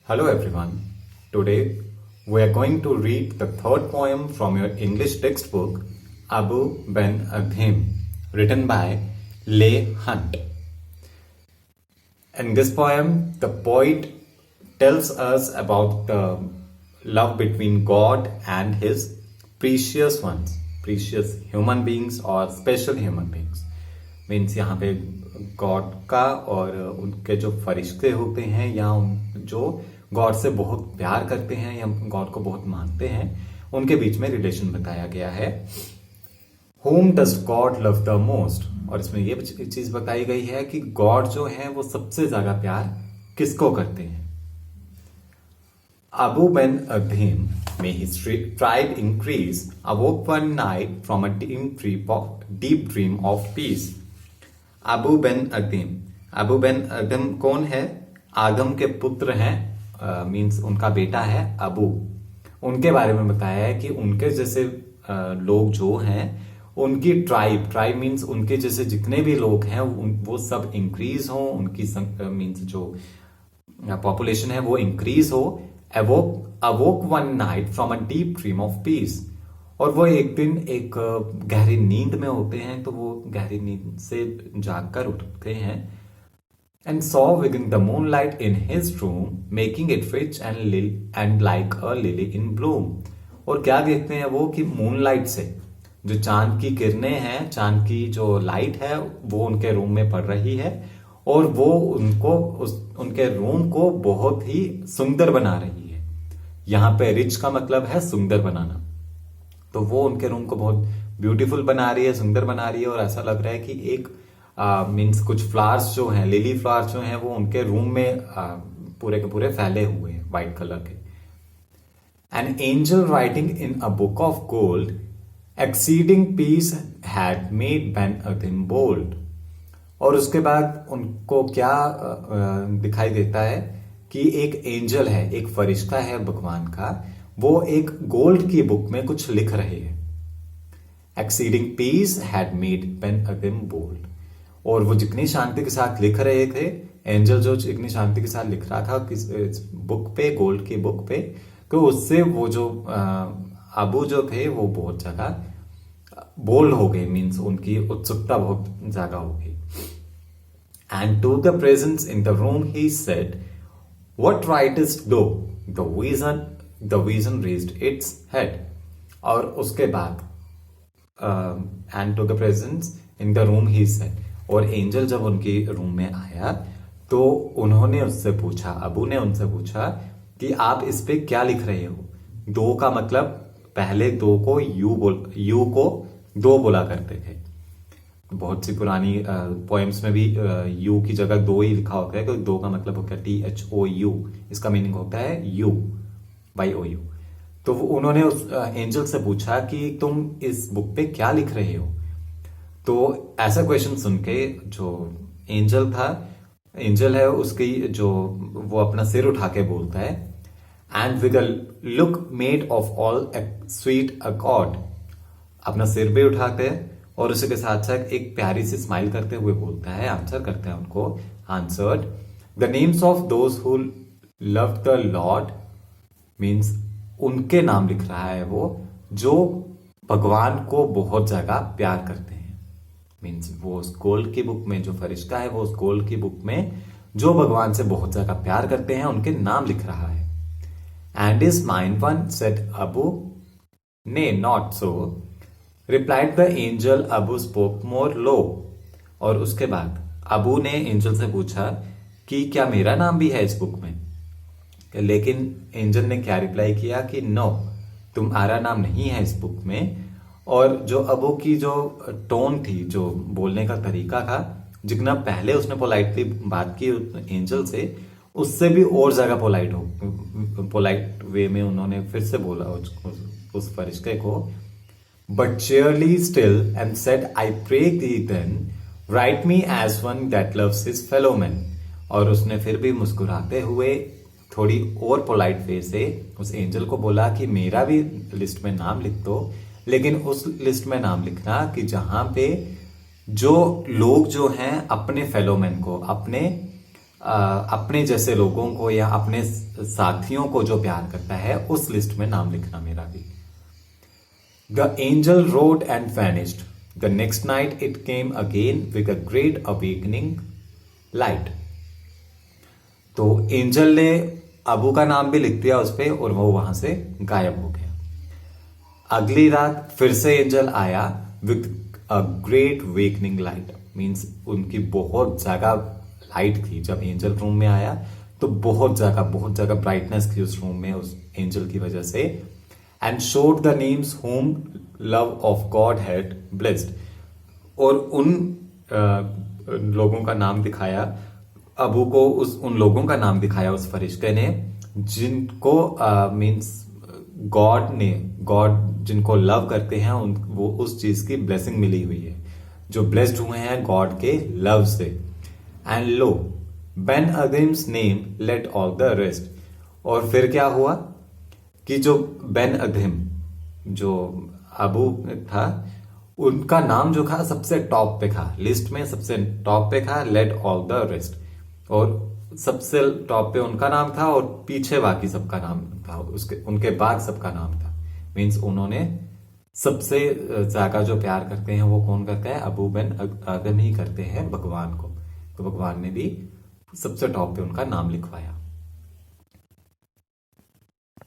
Hello everyone. Today we are going to read the third poem from your English textbook, Abu Ben Adhim, written by Leigh Hunt. In this poem, the poet tells us about the love between God and his precious ones, precious human beings or special human beings. Means यहाँ पे God का और उनके जो फरिश्ते होते हैं या जो गॉड से बहुत प्यार करते हैं या गॉड को बहुत मानते हैं, उनके बीच में रिलेशन बताया गया है. Whom does God love the most? और इसमें ये चीज बताई गई है कि गॉड जो है वो सबसे ज्यादा प्यार किसको करते हैं. Abu Ben Adhim, may his tribe increase, awoke one night from a deep dream of peace. Abou Ben Adhem. Abou Ben Adhem कौन है? आदम के पुत्र हैं, मींस उनका बेटा है अबू. उनके बारे में बताया है कि उनके जैसे लोग जो हैं, उनकी ट्राइब मींस उनके जैसे जितने भी लोग हैं वो सब इंक्रीज हो, उनकी मींस जो पॉपुलेशन है वो इंक्रीज हो. अवोक one night from a deep dream of peace. और वो एक दिन एक गहरी नींद में होते हैं, तो वो गहरी नींद से जागकर उठते हैं. And saw within the moonlight in his room making it rich and like a lily in Bloom. और क्या देखते हैं वो कि मूनलाइट से जो चांद की किरणें हैं, चांद की जो लाइट है वो उनके रूम में पड़ रही है और वो उनके रूम को बहुत ही सुंदर बना रही है. यहाँ पे रिच का मतलब है सुंदर बनाना. तो वो उनके रूम को बहुत ब्यूटीफुल बना रही है, सुंदर बना रही है. और ऐसा लग रहा है कि एक मीन्स कुछ फ्लावर्स जो हैं, लिली फ्लावर्स जो हैं, वो उनके रूम में पूरे के पूरे फैले हुए हैं व्हाइट कलर के. An angel writing in a book of gold exceeding peace had made Ben Adhem bold. और उसके बाद उनको क्या दिखाई देता है कि एक एंजल है, एक फरिश्ता है भगवान का, वो एक गोल्ड की बुक में कुछ लिख रहे हैं. Exceeding peace had made Ben Adhem bold. और वो जितनी शांति के साथ लिख रहे थे, एंजल जो जितनी शांति के साथ लिख रहा था किस बुक पे, गोल्ड की बुक पे, तो उससे वो जो अबू जो थे वो बहुत ज्यादा बोल्ड हो गए. मीन्स उनकी उत्सुकता बहुत ज्यादा हो गई. And to the presence in the room he said, what writest thou? The vision raised its head. और उसके बाद and to the presence in the room he said. और एंजल जब उनके रूम में आया तो उन्होंने उससे पूछा, अबू ने उनसे पूछा कि आप इस पे क्या लिख रहे हो. दो का मतलब, पहले दो को यू को दो बोला करते थे. बहुत सी पुरानी पोएम्स में भी यू की जगह दो ही लिखा होता है, क्योंकि दो का मतलब होता है THOU. इसका मीनिंग होता है यू, YOU. तो उन्होंने उस एंजल से पूछा कि तुम इस बुक पे क्या लिख रहे हो. तो ऐसा क्वेश्चन सुन के जो एंजल है उसकी जो वो अपना सिर उठा के बोलता है, and with a look made of all sweet accord. अपना सिर भी उठाते हैं और उसी के साथ साथ एक प्यारी सी स्माइल करते हुए बोलता है, आंसर करते हैं उनको, answered the names of those who love the Lord. Means उनके नाम लिख रहा है वो जो भगवान को बहुत ज्यादा प्यार करते हैं. मीन्स वो उस गोल्ड की बुक में, जो फरिश्ता है वो उस गोल्ड की बुक में जो भगवान से बहुत ज्यादा प्यार करते हैं उनके नाम लिख रहा है. And is mine one said Abou, nay not so replied the angel. Abou spoke more low. और उसके बाद अबू ने एंजल से पूछा कि क्या मेरा नाम भी है इस बुक में. लेकिन एंजल ने क्या रिप्लाई किया कि नो, तुम्हारा नाम नहीं है इस बुक में. और जो अबू की जो टोन थी, जो बोलने का तरीका था, जितना पहले उसने पोलाइटली बात की एंजल से, उससे भी और ज्यादा पोलाइट वे में उन्होंने फिर से बोला उस फरिश्ते को. But cheerly still and said, I pray thee then write me as one that loves his fellow man. और उसने फिर भी मुस्कुराते हुए थोड़ी और पोलाइट वे से उस एंजल को बोला कि मेरा भी लिस्ट में नाम लिख दो, लेकिन उस लिस्ट में नाम लिखना कि जहां पे जो लोग जो हैं अपने फेलोमैन को, अपने अपने जैसे लोगों को या अपने साथियों को जो प्यार करता है उस लिस्ट में नाम लिखना मेरा भी। The angel rode and vanished. The next night it came again with a great awakening light. तो एंजल ने अबू का नाम भी लिख दिया उस पे और वो वहां से गायब हो गया। अगली रात फिर से एंजल आया with a great wakening light, means उनकी बहुत ज्यादा लाइट थी। जब एंजल रूम में आया तो बहुत ज्यादा ब्राइटनेस थी उस रूम में उस एंजल की वजह से। And showed the names whom love of God had blessed, और उन लोगों का नाम दिखाया अबू को, उन लोगों का नाम दिखाया उस फरिश्ते ने जिनको मीन्स गॉड जिनको लव करते हैं वो उस चीज की ब्लेसिंग मिली हुई है, जो ब्लेस्ड हुए हैं गॉड के लव से। And lo Ben Adhem's name led all the rest, और फिर क्या हुआ कि जो बेन अदीम जो अबू था उनका नाम जो था सबसे टॉप पे था, लिस्ट में सबसे टॉप पे था लेट ऑल द रेस्ट, और सबसे टॉप पे उनका नाम था और पीछे बाकी सबका नाम था, उनके बाद सबका नाम था। मीन्स उन्होंने सबसे ज्यादा जो प्यार करते हैं वो कौन करता है, अबू बिन अदम ही करते हैं भगवान को, तो भगवान ने भी सबसे टॉप पे उनका नाम लिखवाया।